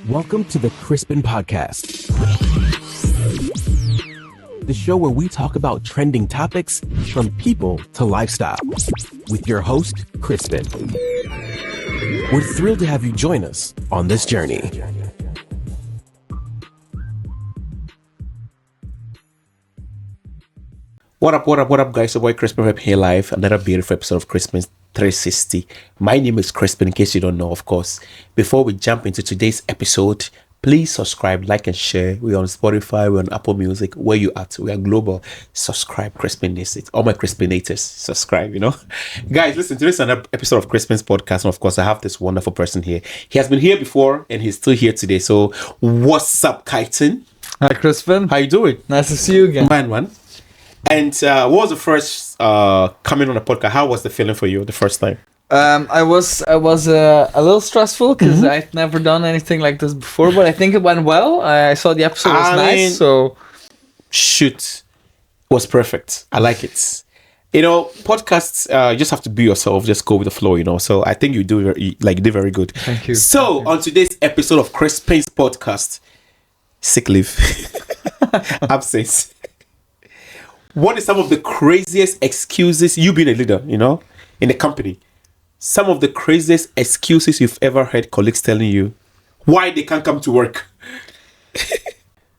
Welcome to the Crispin podcast, the show where we talk about trending topics from people to lifestyle with your host, Crispin. We're thrilled to have you join us on this journey. What up, guys? Your boy Crispin here live. Another beautiful episode of Crispin 360. My name is Crispin, in case you don't know, of course. Before we jump into today's episode, please subscribe, like, and share. We're on Spotify, we're on Apple Music. Where you at? We are global. Subscribe, Crispin Nation. All my Crispinators, subscribe, Guys, listen, today's another episode of Crispin's podcast. And of course, I have this wonderful person here. He has been here before, and he's still here today. So, what's up, Kaitan? Hi, Crispin. How you doing? Nice to see you again. Man. And what was the first coming on the podcast? How was the feeling for you the first time? I was a little stressful because I've never done anything like this before, but I think it went well. I saw the episode was nice, so shoot, was perfect. I like it. Podcasts, you just have to be yourself, just go with the flow, So I think you did very good. Thank you. So on today's episode of Crispin's podcast, sick leave, absence. What is some of the craziest excuses, you being a leader, in a company? Some of the craziest excuses you've ever heard colleagues telling you why they can't come to work?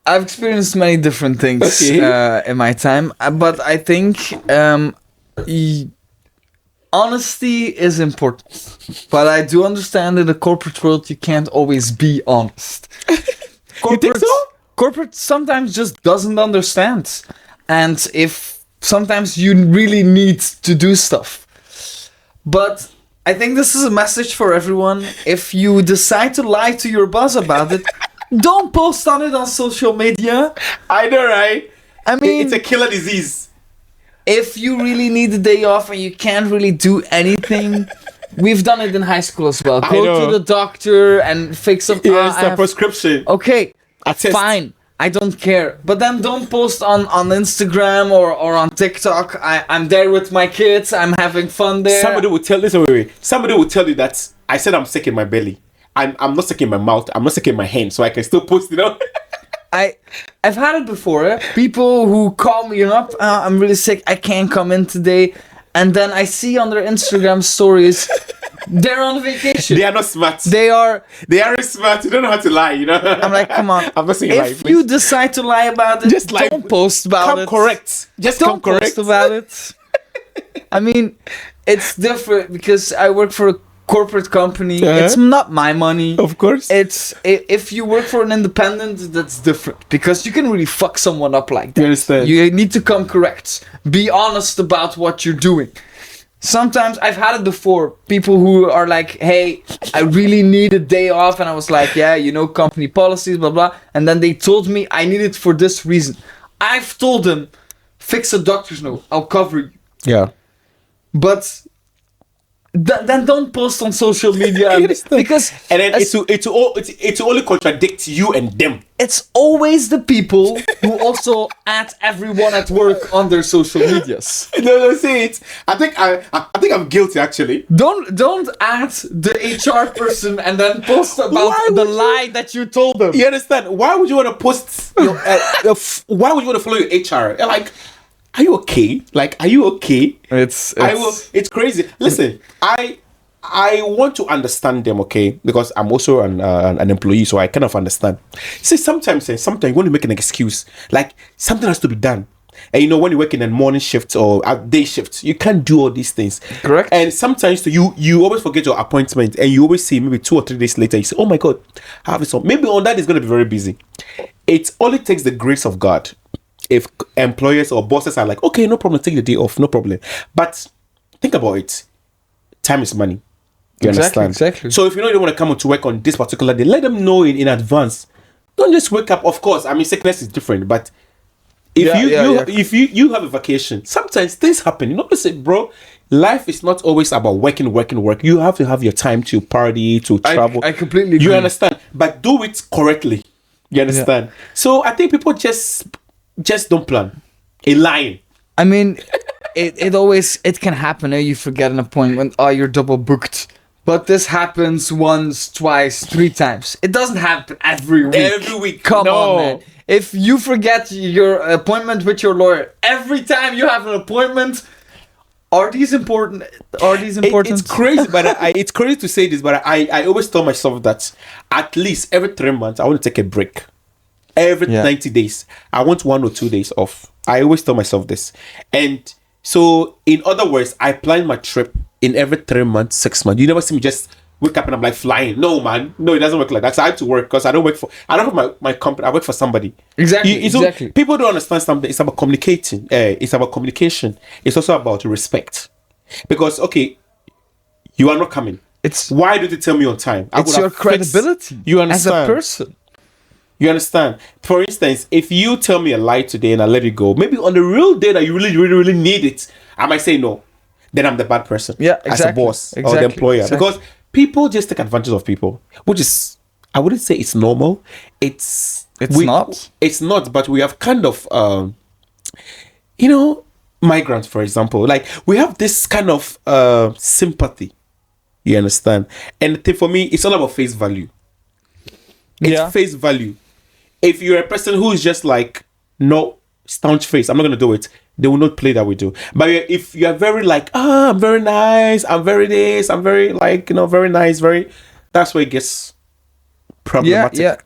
I've experienced many different things in my time, but I think honesty is important. But I do understand in the corporate world you can't always be honest. You think so? Corporate sometimes just doesn't understand. And if sometimes you really need to do stuff. But I think this is a message for everyone. If you decide to lie to your boss about it, don't post on it on social media. I know, right? I mean, it's a killer disease. If you really need a day off and you can't really do anything, we've done it in high school as well. Go to the doctor and fix some... Yes, a prescription. Okay, fine. I don't care. But then don't post on Instagram or on TikTok. I'm there with my kids. I'm having fun there. Somebody will tell Somebody will tell you that I said I'm sick in my belly. I'm not sick in my mouth. I'm not sick in my hand. So I can still post, I've had it before. People who call me up. I'm really sick. I can't come in today. And then I see on their Instagram stories, they're on vacation. They are not smart. They aren't smart. You don't know how to lie, I'm like, come on. I'm not saying if you decide to lie about it, just don't post about it. Come correct. Just don't come correct. Post about it. I mean, it's different because I work for a corporate company. It's not my money. Of course. It's if you work for an independent, that's different because you can really fuck someone up like that. You understand? You need to come correct. Be honest about what you're doing. Sometimes I've had it before. People who are like, "Hey, I really need a day off," and I was like, "Yeah, company policies, blah blah." And then they told me I need it for this reason. I've told them, "Fix a doctor's note. I'll cover you." Yeah. But then don't post on social media because it only contradicts you and them. It's always the people who also add everyone at work on their social medias. No, see it. I think I'm guilty actually. Don't add the HR person and then post about the lie that you told them. You understand? Why would you want to post? Why would you want to follow your HR? Like, are you okay? Are you okay? It's crazy. Listen, I want to understand them, okay? Because I'm also an employee, so I kind of understand. See, sometimes you want to make an excuse. Like, something has to be done. And when you work in a morning shift or a day shift, you can't do all these things. Correct. And sometimes you always forget your appointment and you always see maybe 2 or 3 days later, you say, oh my God, I have this on. Maybe on that is going to be very busy. It only takes the grace of God. If employers or bosses are like, okay, no problem, take the day off, no problem. But think about it. Time is money. You understand? Exactly. So if you don't want to come to work on this particular day, let them know in advance. Don't just wake up. Of course, I mean, sickness is different, but if you have a vacation, sometimes things happen. Listen, bro, life is not always about work. You have to have your time to party, to travel. I completely agree. You understand? But do it correctly. You understand? Yeah. So I think people just don't plan. Lying. I mean, it can happen. You forget an appointment. Oh, you're double booked. But this happens once, twice, 3 times. It doesn't happen every week. Every week. Come No. on, man. If you forget your appointment with your lawyer every time you have an appointment, are these important? It's crazy, but it's crazy to say this, but I always tell myself that at least every 3 months I want to take a break. Every 90 days, I want 1 or 2 days off. I always tell myself this. And so, in other words, I plan my trip in every 3 months, 6 months. You never see me just wake up and I'm like flying. No, man. No, it doesn't work like that. So I have to work because I don't have my company. I work for somebody. Exactly. Exactly. People don't understand something. It's about communicating. It's about communication. It's also about respect. Because, okay, you are not coming. Why did you tell me on time? It's your credibility you understand? as a person. You understand? For instance, if you tell me a lie today and I let it go, maybe on the real day that you really, really, really need it, I might say no. Then I'm the bad person. Yeah, exactly. As a boss or the employer. Exactly. Because people just take advantage of people, which is, I wouldn't say it's normal. It's not. It's not, but we have kind of, migrants, for example. Like, we have this kind of sympathy. You understand? And for me, it's all about face value. It's face value. If you're a person who is just like, no, staunch face, I'm not going to do it, they will not play that with you. But if you are very like, I'm very nice, I'm very this, I'm very like, very nice, that's where it gets problematic. Yeah,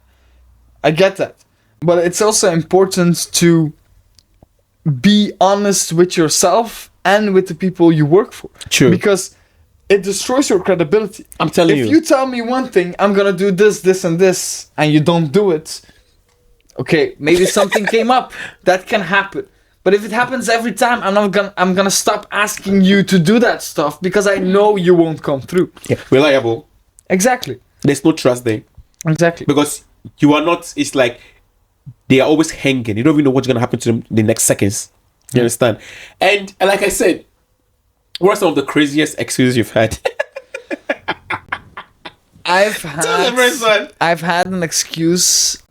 I get that. But it's also important to be honest with yourself and with the people you work for. True. Because it destroys your credibility. I'm telling you. If you tell me one thing, I'm gonna do this, this, and this, and you don't do it, okay, maybe something came up. That can happen. But if it happens every time, I'm gonna stop asking you to do that stuff because I know you won't come through. Yeah. Reliable. Exactly. There's no trust there. Exactly. Because you are not, it's like they are always hanging. You don't even know what's gonna happen to them the next seconds. You understand? And like I said, what are some of the craziest excuses you've had? I've had an excuse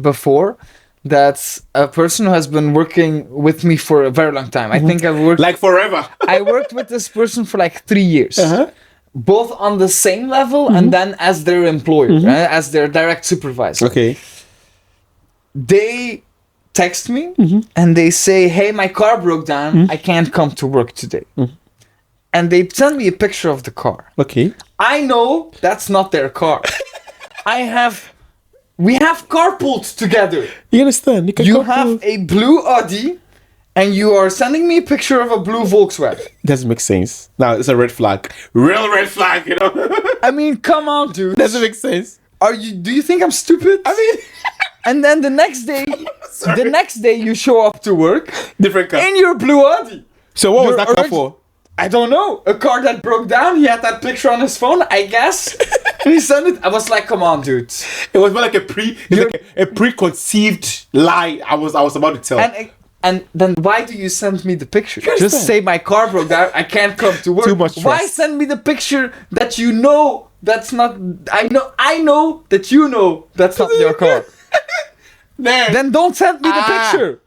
before that a person who has been working with me for a very long time. I think I've worked like forever. I worked with this person for like 3 years. Both on the same level and then as their employer, right? As their direct supervisor. Okay. They text me and they say, hey, my car broke down. I can't come to work today. And they send me a picture of the car. Okay. I know that's not their car. We have carpooled together. You understand? You have a blue Audi and you are sending me a picture of a blue Volkswagen. Doesn't make sense. Now it's a red flag. Real red flag, I mean, come on, dude. Doesn't make sense. Do you think I'm stupid? I mean... And then the next day you show up to work. Different car. In your blue Audi. So what was that car for? I don't know. A car that broke down. He had that picture on his phone, I guess. And he sent it. I was like, come on, dude. It was more like a preconceived lie I was about to tell. And then why do you send me the picture? Just say my car broke down. I can't come to work. Too much trust. Why send me the picture that you know that's not... I know that you know that's not your car. Then don't send me the picture.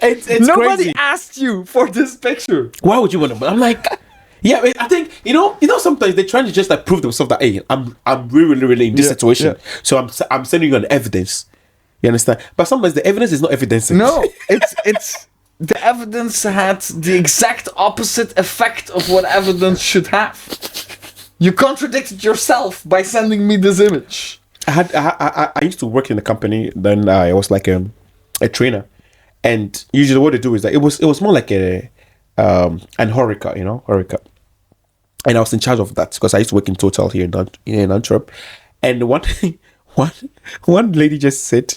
It's Nobody crazy. asked you for this picture. Why would you want to? I'm like, yeah. I think sometimes they're trying to just like prove themselves that hey, I'm really, really in this situation. Yeah. So I'm sending you an evidence. You understand? But sometimes the evidence is not evidence. No, it's the evidence had the exact opposite effect of what evidence should have. You contradicted yourself by sending me this image. I used to work in a company. Then I was like a trainer, and usually what they do is that it was more like an Horeca, Horeca, and I was in charge of that because I used to work in Total here in Antwerp, and one lady just said,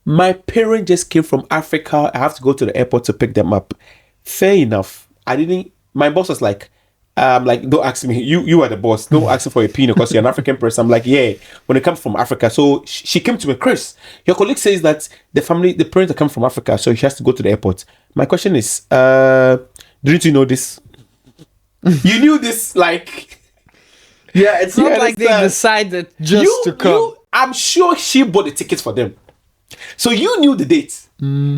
my parents just came from Africa. I have to go to the airport to pick them up. Fair enough. My boss was like, don't ask me. You are the boss. Don't ask me for a peanut because you're an African person. I'm like, yeah, when it comes from Africa. So she came to me, Chris, your colleague says that the parents come from Africa, so she has to go to the airport. My question is, didn't you know this? You knew this, like... Yeah, it's not like they decided just to come. I'm sure she bought the tickets for them. So you knew the date.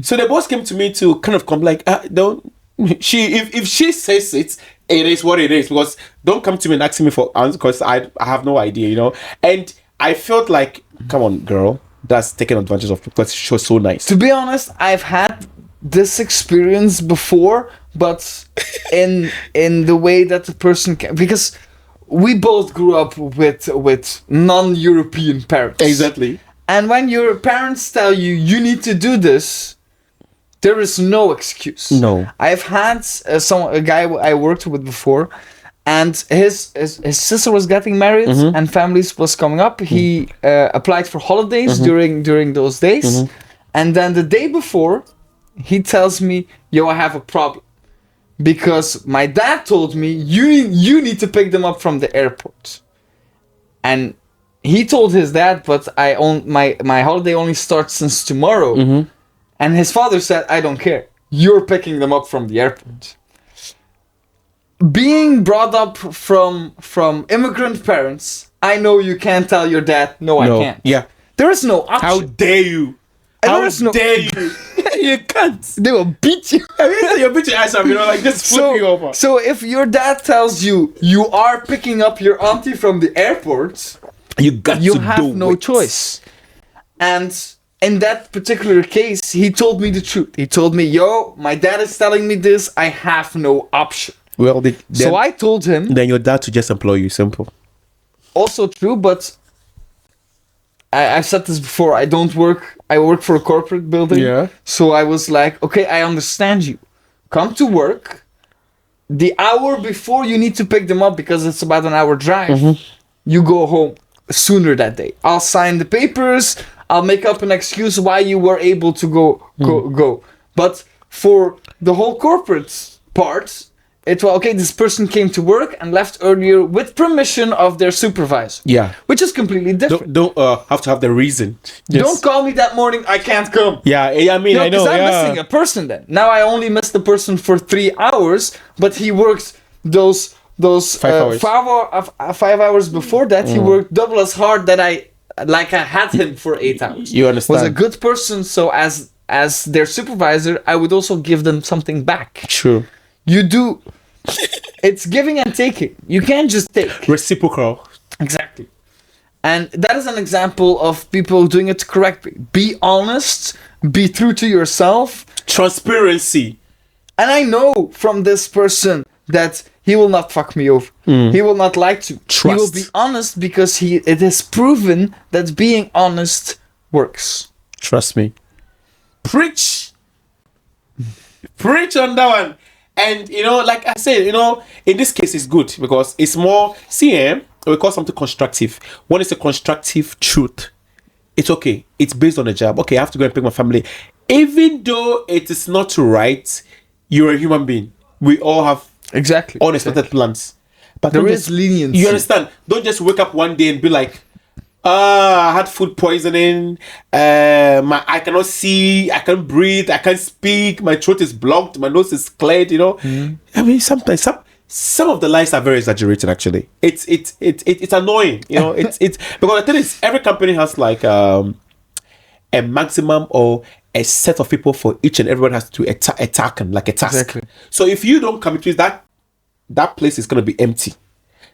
So the boss came to me to kind of come like, don't... if she says it, it is what it is. Because don't come to me and ask me for answers because I have no idea, you know. And I felt like, come on, girl, that's taking advantage of because she was so nice. To be honest, I've had this experience before, but in the way that the person can, because we both grew up with non-European parents. Exactly. And when your parents tell you you need to do this, there is no excuse. No. I've had a guy I worked with before, and his sister was getting married, and families was coming up. He applied for holidays during those days, and then the day before, he tells me, "Yo, I have a problem, because my dad told me you need to pick them up from the airport." And he told his dad, "But my holiday only starts since tomorrow." And his father said, "I don't care. You're picking them up from the airport." Being brought up from immigrant parents, I know you can't tell your dad, "No, I can't." Yeah. There is no option. How dare you? And How there is no- dare you? You can't. They will beat you. I mean, you're beat your ass up, you know, like just flip you over. So if your dad tells you you are picking up your auntie from the airport, you have no choice. And in that particular case, he told me the truth. He told me, "Yo, my dad is telling me this. I have no option." Well, So I told him, then your dad to just employ you. Simple. also true, but I've said this before. I work for a corporate building. Yeah. So I was like, okay, I understand you. Come to work. The hour before you need to pick them up because it's about an hour drive. You go home sooner that day. I'll sign the papers. I'll make up an excuse why you were able to go. But for the whole corporate part, it was okay. This person came to work and left earlier with permission of their supervisor. Yeah. Which is completely different. Don't have to have the reason. Don't call me that morning. I can't come. Yeah, I mean, I know. Because I'm Yeah. missing a person then. Now I only missed the person for 3 hours, but he works those 5 hours. 5 hours before that. He worked double as hard that I had him for 8 hours. You understand? Was a good person, so as their supervisor, I would also give them something back. True. You do. It's giving and taking. You can't just take. Reciprocal. Exactly. And that is an example of people doing it correctly. Be honest, be true to yourself. Transparency. And I know from this person that he will not fuck me over. He will not lie to. Trust. He will be honest because it is proven that being honest works. Trust me. Preach. Preach on that one. And, you know, like I said, you know, in this case, it's good because it's more, we call something constructive. One is a constructive truth. It's okay. It's based on a job. Okay, I have to go and pick my family. Even though it is not right, you're a human being. We all have unexpected plans. But there is leniency. You understand? Don't just wake up one day and be like, I had food poisoning. I cannot see. I can't breathe. I can't speak. My throat is blocked. My nose is cleared. You know. I mean, sometimes some of the lies are very exaggerated. Actually, it's annoying. You know, it's because the thing is, every company has like a maximum or a set of people for each, and everyone has to do a task. Exactly. So if you don't commit to that place is going to be empty.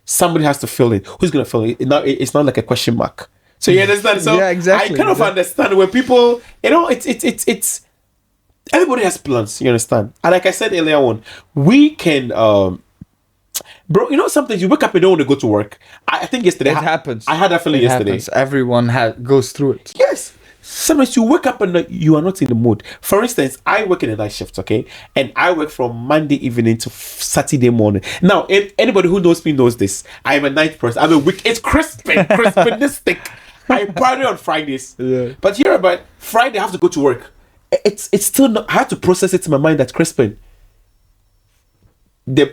Somebody has to fill it. Who's going to fill it? It's not like a question mark. So you understand? So yeah, exactly. I kind of understand when people, you know, it's everybody has plans. You understand? And like I said earlier on, we can, bro. You know, sometimes you wake up and don't want to go to work. I think yesterday it happens. I had that feeling yesterday. Happens. Everyone goes through it. Yes. Sometimes you wake up and you are not in the mood. For instance, I work in a night shift, okay? And I work from Monday evening to Saturday morning. Now, if anybody who knows me knows this, I am a night person. I'm a week. It's Crispin this thick. I party on Fridays. Yeah. But here about Friday, I have to go to work. It's still not, I have to process it in my mind that Crispin, the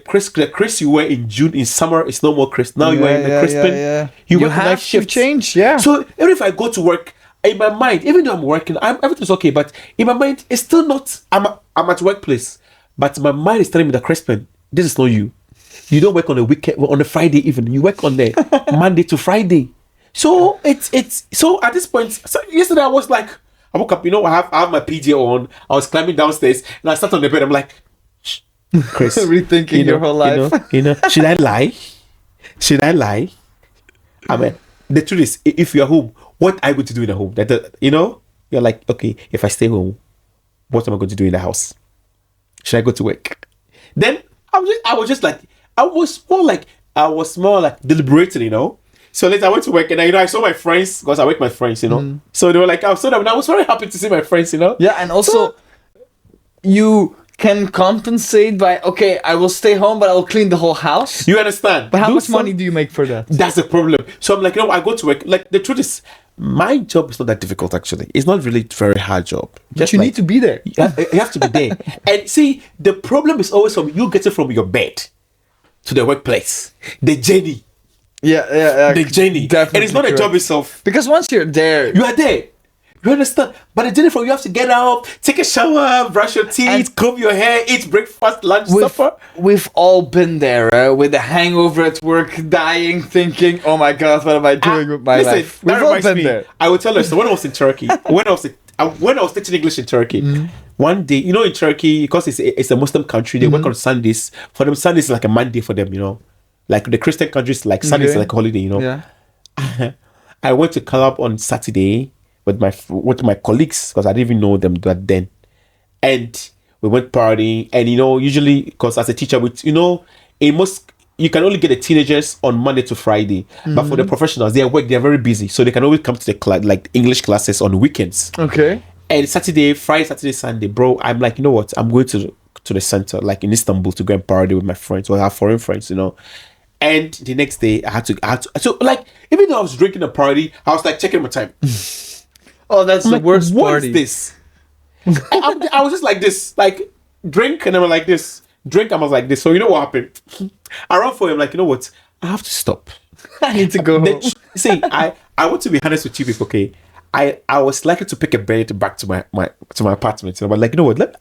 Chris you were in June in summer is no more Chris. Now you are in the Crispin. You work have night to shift. change, yeah. So even if I go to work, in my mind, even though I'm working, everything's okay, but in my mind, it's still not. I'm at workplace, but my mind is telling me that Crispin, this is not you. You don't work on a weekend, on a Friday evening. You work on the Monday to Friday. So it's so at this point. So yesterday I was like, I woke up. You know, I have my PJ on. I was climbing downstairs and I sat on the bed. I'm like, shh, Chris, Rethinking your whole life. Should I lie? Should I lie? I mean, the truth is, if you're home, what are you going to do in the home? You're like, okay, if I stay home, what am I going to do in the house? Should I go to work? Then I was more like deliberating, So later I went to work and I saw my friends because I work with my friends, So they were like, I was very happy to see my friends, Yeah, and also you can compensate by, okay, I will stay home, but I will clean the whole house. You understand? But how much money do you make for that? That's the problem. So I'm like, I go to work. Like, the truth is, my job is not that difficult, actually. It's not really a very hard job. But you need to be there. You have to be there. And see, the problem is always from you getting from your bed to the workplace. The journey. Yeah. The journey. Definitely and it's not a job itself. Because once you're there... You are there. You understand? But the journey from you have to get up, take a shower, brush your teeth, comb your hair, eat breakfast, lunch, supper. We've all been there, with a hangover at work, dying, thinking, oh my God, what am I doing with my life? We've all been there. I will tell you, so when I was in Turkey, when I was teaching English in Turkey, one day, in Turkey, because it's a Muslim country, they work on Sundays. For them, Sundays is like a Monday for them, Like the Christian countries, like Sundays is like a holiday, Yeah. I went to club on Saturday with my colleagues because I didn't even know them that then, and we went partying. And usually, because as a teacher, you can only get the teenagers on Monday to Friday, but for the professionals, they're very busy, so they can always come to the class, like English classes on weekends. Okay. And Friday, Saturday, Sunday, bro, I'm like, you know what? I'm going to the center, like in Istanbul, to go and party with my friends or have foreign friends, And the next day, I had to. So, like, even though I was drinking a party, I was like checking my time. Oh, that's the worst what party. What is this? I was just like this, like drink, and I was like this, drink, and I was like this. So you know what happened? I ran for him, like, you know what? I have to stop. I need to go home. See, I want to be honest with you people, okay? I was likely to pick a bed back to my apartment, but like, you know what?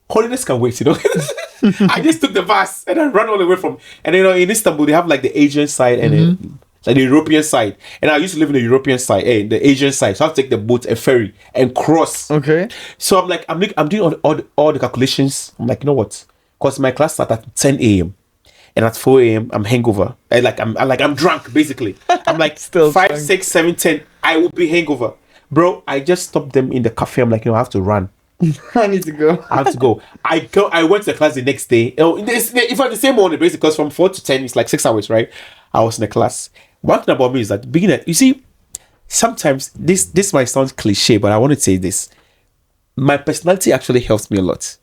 Holiness can wait, I just took the bus and I ran all the way from, and in Istanbul they have like the Asian side and like the European side, and I used to live in the European side, the Asian side, so I have to take the boat and ferry and cross. Okay. So I'm like, I'm doing all the calculations. I'm like, you know what? Because my class starts at 10 a.m. and at 4 a.m. I'm hangover. I'm drunk basically. I'm like still 5, drunk. 6, 7, 10. I will be hangover, bro. I just stopped them in the cafe. I'm like, I have to run. I need to go. I have to go. I went to the class the next day. It's the same morning basically, because from 4 to 10 it's like 6 hours, right? I was in the class. One thing about me is that beginning, you see, sometimes this might sound cliche, but I want to say this. My personality actually helps me a lot.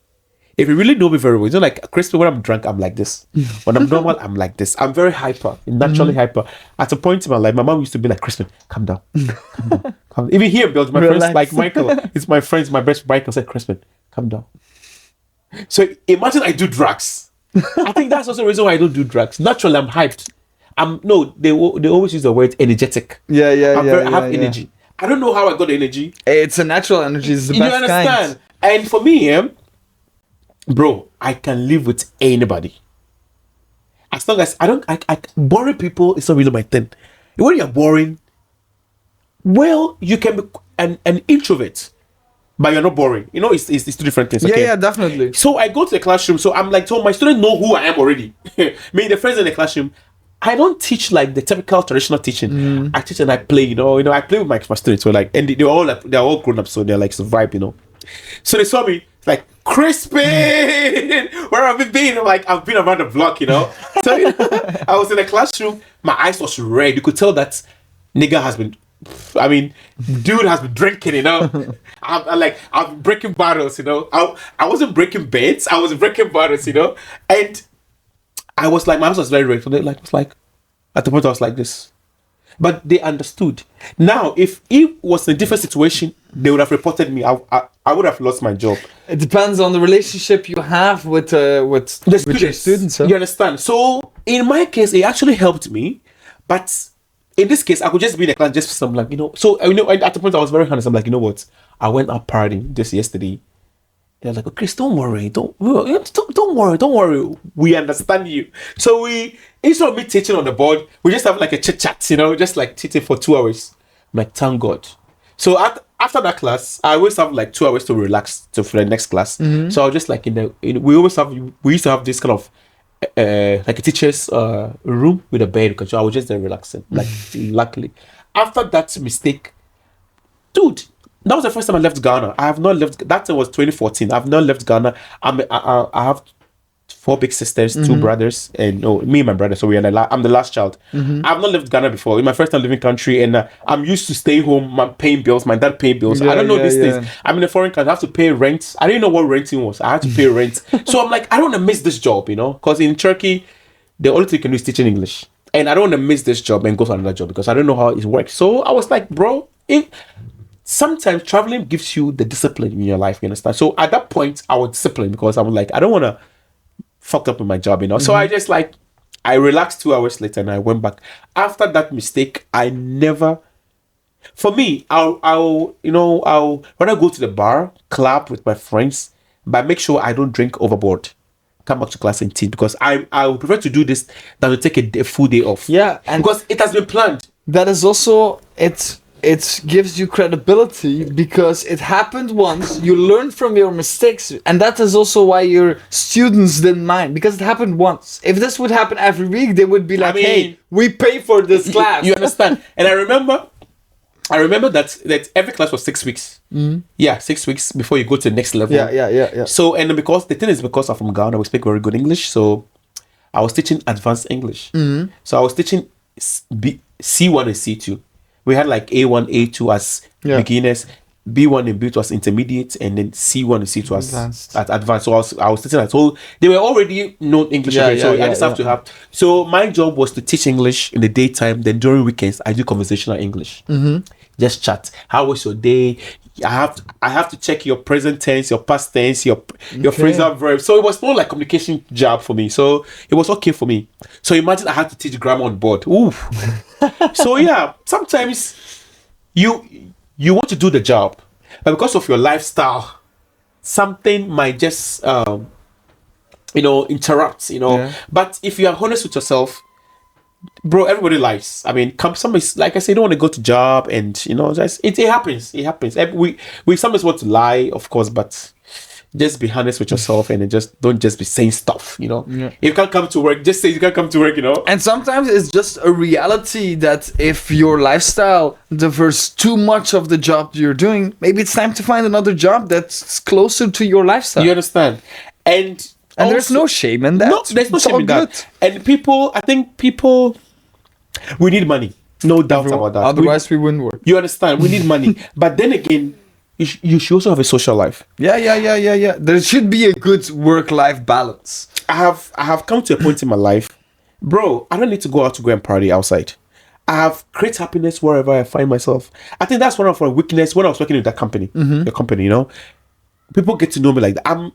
If you really know me very well, like Crispin, when I'm drunk, I'm like this. When I'm normal, I'm like this. I'm very hyper, naturally hyper. At a point in my life, my mom used to be like, Crispin, calm down. Calm down. Even here, my friends like Michael, it's my friends, my best Michael said, Crispin, calm down. So imagine I do drugs. I think that's also the reason why I don't do drugs. Naturally, I'm hyped. They always use the word energetic. Yeah. I have energy. I don't know how I got the energy. It's a natural energy. It's the best kind. You understand? And for me, bro, I can live with anybody. As long as I boring people is not really my thing. When you're boring, well, you can be an introvert, but you're not boring. It's two different things. Okay? Yeah, definitely. So I go to the classroom. So I'm like, so my students know who I am already. Me, the friends in the classroom. I don't teach like the typical traditional teaching. I teach and I play. I play with my students. So like, and they're all grown up, so they're like vibe. So they saw me like, Crispin, where have you been? I'm like, I've been around the block, So I was in the classroom. My eyes was red. You could tell that nigga has been. Dude has been drinking. I'm breaking bottles. I wasn't breaking beds. I was breaking bottles. And I was like, my eyes was very red. So they was like, at the point I was like this. But they understood. Now, if it was a different situation, they would have reported me. I would have lost my job. It depends on the relationship you have with your students. Huh? You understand? So, in my case, it actually helped me. But in this case, I could just be in the class, just for some, So, at the point, I was very honest. I'm like, you know what? I went out partying just yesterday. They're like, oh, Chris, don't worry. Don't worry. We understand you. So instead of me teaching on the board, we just have like a chit chat, just like teaching for 2 hours. I'm like, thank God. So after that class, I always have like 2 hours to relax for the next class. So I was just like we used to have this kind of like a teacher's room with a bed because I was just there relaxing. Like luckily, after that mistake, dude, that was the first time I left Ghana. I have not left. That was 2014. I've not left Ghana. I have 4 big sisters, 2 brothers, and me and my brother. So I'm the last child. I've not left Ghana before. It's my first time leaving country, and I'm used to stay home, paying bills. My dad paying bills. I don't know these things. I'm in a foreign country. I have to pay rent. I didn't know what renting was. I had to pay rent. So I'm like, I don't want to miss this job, because in Turkey, the only thing you can do is teaching English, and I don't want to miss this job and go for another job because I don't know how it works. So I was like, bro, sometimes traveling gives you the discipline in your life. You understand? So at that point, I was disciplined because I was like, I don't want to fucked up with my job, So I just I relaxed 2 hours later and I went back. After that mistake, I never. For me, I'll when I go to the bar, club with my friends, but make sure I don't drink overboard. Come back to class and teach because I would prefer to do this than to take a full day off. Yeah, and because it has been planned. That is also it gives you credibility because it happened once, you learned from your mistakes, and that is also why your students didn't mind, because it happened once. If this would happen every week, they would be like, hey, we pay for this class. You understand? And I remember that every class was 6 weeks. Yeah, 6 weeks before you go to the next level. Yeah. So, and because I'm from Ghana, we speak very good English, so I was teaching advanced English. So I was teaching C1 and C2. We had like A1, A2 as beginners, B1 and B2 as intermediate, and then C1 and C2 as advanced. So I was teaching that. So they were already known English, so I just have to have. So my job was to teach English in the daytime. Then during weekends, I do conversational English. Just chat. How was your day? I have to check your present tense, your past tense, your phrasal verb. So it was more like communication job for me. So it was okay for me. So imagine I had to teach grammar on board. Ooh. So yeah, sometimes you want to do the job, but because of your lifestyle, something might just interrupt. But if you are honest with yourself, bro, everybody lies. I mean, some is like I say, don't want to go to job, and just it happens. It happens. We sometimes want to lie, of course, but just be honest with yourself and just don't just be saying stuff. If you can't come to work, just say you can't come to work. And sometimes it's just a reality that if your lifestyle diverts too much of the job you're doing, maybe it's time to find another job that's closer to your lifestyle. You understand? And also, there's no shame in that. No, there's no shame in that. And I think people, we need money. No doubt about that. Otherwise, we wouldn't work. You understand? We need money. But then again, you should also have a social life. Yeah. There should be a good work-life balance. I have come to a point in my life, bro, I don't need to go out to go and party outside. I have great happiness wherever I find myself. I think that's one of my weaknesses when I was working with that company. The company, people get to know me like that.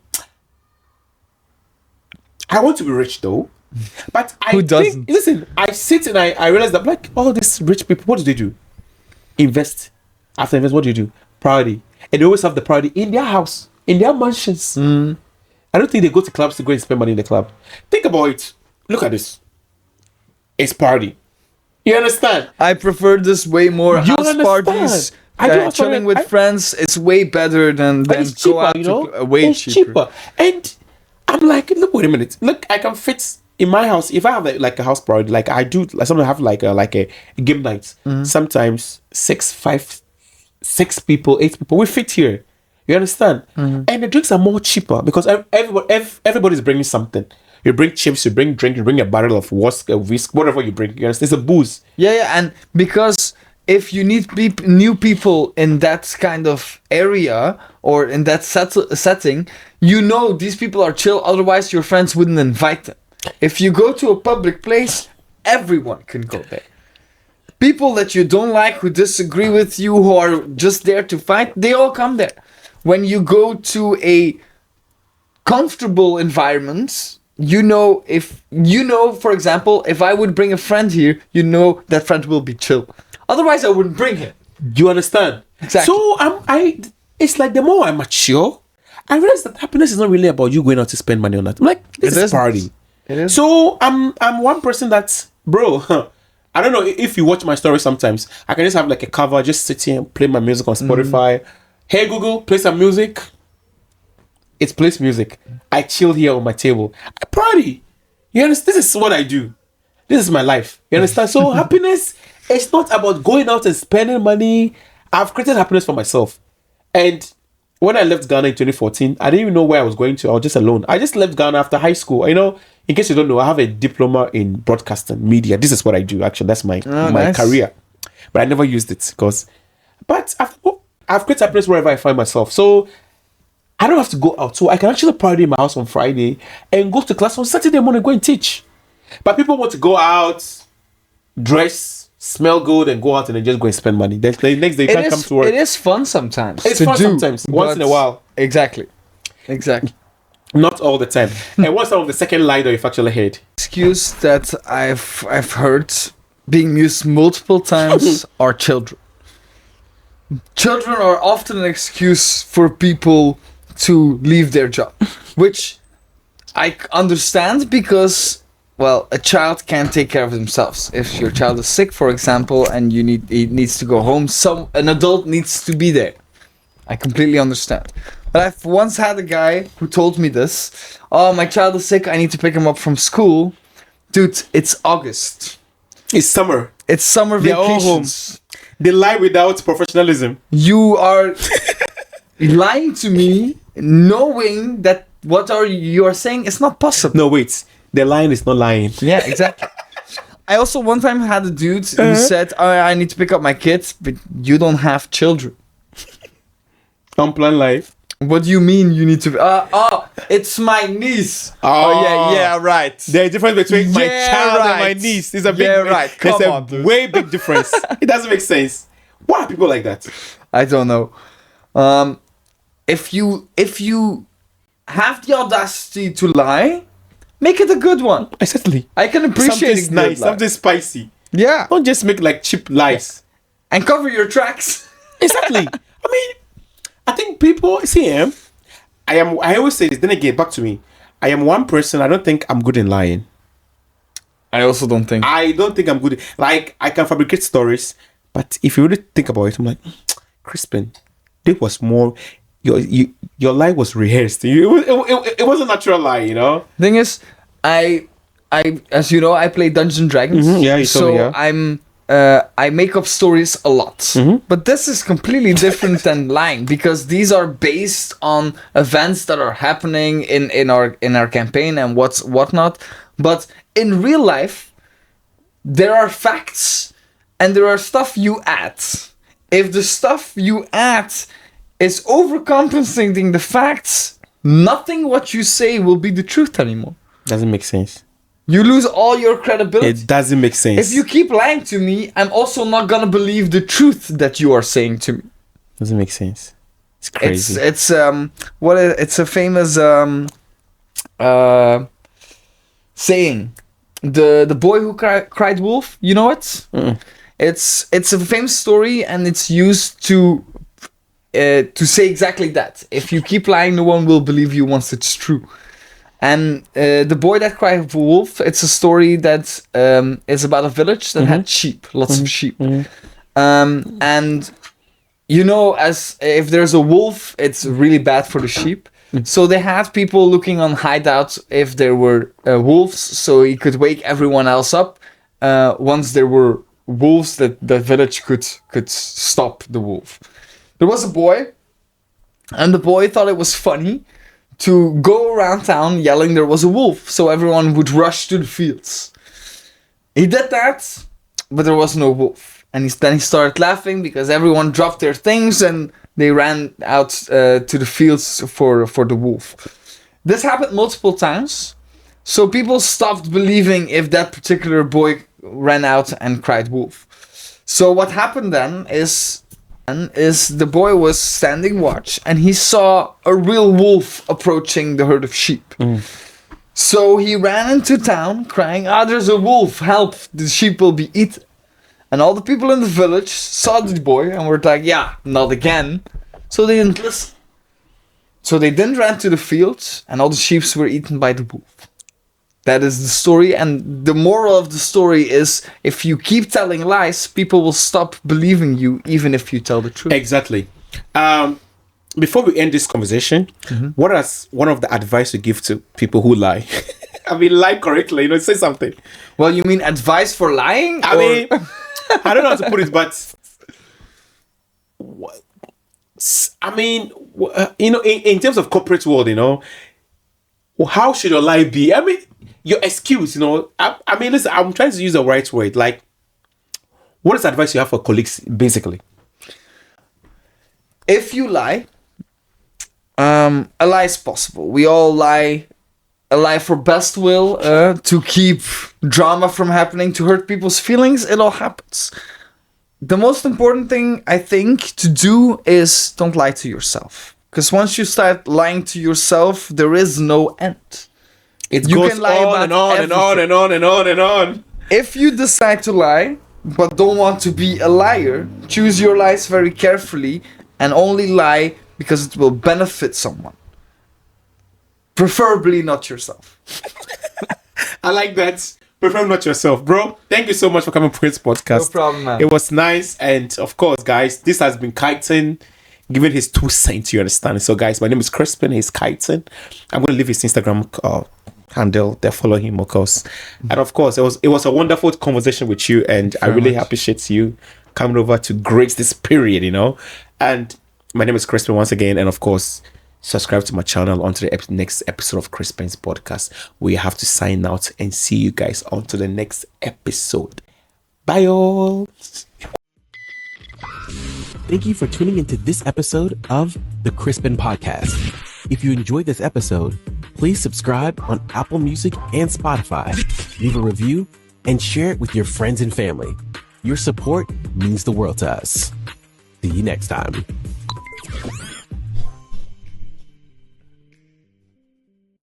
I want to be rich though, but Who doesn't? Listen, I sit and I realize that like all these rich people, what do they do? Invest. After invest, what do you do? Priority. And they always have the priority in their house, in their mansions. I don't think they go to clubs to go and spend money in the club. Think about it. Look at this. It's party. You understand? I prefer this way more. House parties. Chilling with friends is way better than cheaper, go out to way it's cheaper. And I'm like, look, wait a minute. Look, I can fit in my house. If I have like a house party, like I do, like sometimes I have like a game night. Sometimes 6 people, 8 people, we fit here. You understand? And the drinks are more cheaper because everybody's bringing something. You bring chips, you bring drink, you bring a barrel of whisk, whatever you bring. You understand? It's a booze. Yeah, and because if you need new people in that kind of area or in that setting, these people are chill. Otherwise, your friends wouldn't invite them. If you go to a public place, everyone can go there. People that you don't like, who disagree with you, who are just there to fight, they all come there. When you go to a comfortable environment, for example, if I would bring a friend here, that friend will be chill. Otherwise, I wouldn't bring him. You understand? Exactly. So it's like the more I mature, I realize that happiness is not really about you going out to spend money on that. I'm like, this is party. It is. So I'm one person that's, bro, I don't know if you watch my story sometimes. I can just have like a cover, just sit here and play my music on Spotify. Hey Google, play some music. It plays music. I chill here on my table. I party. You understand? This is what I do. This is my life. You understand? So happiness, it's not about going out and spending money. I've created happiness for myself. And when I left Ghana in 2014, I didn't even know where I was going to. I was just alone. I just left Ghana after high school. You know, in case you don't know, I have a diploma in broadcasting media. This is what I do. Actually, that's my nice. career. But I never used it but I've created happiness wherever I find myself. So I don't have to go out. So I can actually party in my house on Friday and go to class on Saturday morning, go and teach. But people want to go out, dress, smell good, and go out and then just go and spend money. The next day you can't come to work. It is fun sometimes. It's fun sometimes, once in a while. Exactly. Not all the time. And what's some of the second lie that you've actually heard? Excuse that I've heard being used multiple times are children. Children are often an excuse for people to leave their job, which I understand because, well, a child can't take care of themselves. If your child is sick, for example, and he needs to go home, an adult needs to be there. I completely understand. But I've once had a guy who told me this. Oh, my child is sick. I need to pick him up from school. Dude, it's August. It's summer. It's summer They're all vacations. They lie without professionalism. You are lying to me, knowing that what you are saying is not possible. No, wait. The lying is not lying. Yeah, exactly. I also one time had a dude who said, oh, I need to pick up my kids, but you don't have children. Unplanned life. What do you mean you need to... it's my niece. Oh, yeah, right. There's a difference between my child and my niece. There's a big, Come there's on, a dude. way big difference. It doesn't make sense. Why are people like that? I don't know. If you have the audacity to lie, make it a good one. Exactly. I can appreciate something nice, something spicy. Yeah. Don't just make like cheap lies. And cover your tracks. Exactly. I mean, I think people see I always say this, then again, back to me. I am one person, I don't think I'm good in lying. I also don't think. I don't think I'm good. Like, I can fabricate stories, but if you really think about it, I'm like, Crispin, this was more, your lie was rehearsed. It was a natural lie, you know? Thing is, I as you know, I play Dungeons and Dragons. Yeah, you told me, yeah. I make up stories a lot, but this is completely different than lying because these are based on events that are happening in our campaign and whatnot. But in real life, there are facts and there are stuff you add. If the stuff you add is overcompensating the facts, nothing what you say will be the truth anymore. Doesn't make sense. You lose all your credibility. It doesn't make sense. If you keep lying to me, I'm also not gonna believe the truth that you are saying to me. Doesn't make sense. It's crazy. It's a famous saying. The boy who cried wolf. You know it? It's a famous story, and it's used to say exactly that. If you keep lying, no one will believe you once it's true. And the boy that cried wolf, it's a story that is about a village that had sheep, lots of sheep. And you know, as if there's a wolf, it's really bad for the sheep. So they had people looking on hideouts if there were wolves, so he could wake everyone else up. Once there were wolves, that the village could stop the wolf. There was a boy, and the boy thought it was funny to go around town yelling there was a wolf, so everyone would rush to the fields. He did that, but there was no wolf. And then he started laughing because everyone dropped their things and they ran out to the fields for the wolf. This happened multiple times, so people stopped believing if that particular boy ran out and cried wolf. So what happened then is the boy was standing watch and he saw a real wolf approaching the herd of sheep. So he ran into town crying, there's a wolf, help, the sheep will be eaten. And all the people in the village saw the boy and were like, yeah, not again. So they didn't listen. So they then ran to the fields and all the sheep were eaten by the wolf. That is the story, and the moral of the story is if you keep telling lies, people will stop believing you even if you tell the truth. Exactly. Before we end this conversation, what is one of the advice you give to people who lie? I mean, lie correctly, say something. Well, you mean advice for lying? I mean, I don't know how to put it, but I mean, in terms of corporate world, how should your lie be? I mean, your excuse, I mean, listen, I'm trying to use the right word. Like, what is advice you have for colleagues, basically? If you lie, a lie is possible. We all lie. A lie for best will, to keep drama from happening, to hurt people's feelings. It all happens. The most important thing, I think, to do is don't lie to yourself. Because once you start lying to yourself, there is no end. You goes on and on and on and on and on and on. If you decide to lie, but don't want to be a liar, choose your lies very carefully and only lie because it will benefit someone. Preferably not yourself. I like that. Preferably not yourself, bro. Thank you so much for coming to this podcast. No problem, man. It was nice. And of course, guys, this has been Kaitan giving his 2 cents, you understand. So, guys, my name is Crispin. He's Kaitan. I'm going to leave his Instagram handle there. Follow him, of course. And of course, it was a wonderful conversation with you. And I really appreciate you coming over to grace this period, And my name is Crispin once again. And of course, subscribe to my channel onto the next episode of Crispin's podcast. We have to sign out and see you guys on to the next episode. Bye all. Thank you for tuning into this episode of the Crispin Podcast. If you enjoyed this episode, please subscribe on Apple Music and Spotify, leave a review, and share it with your friends and family. Your support means the world to us. See you next time.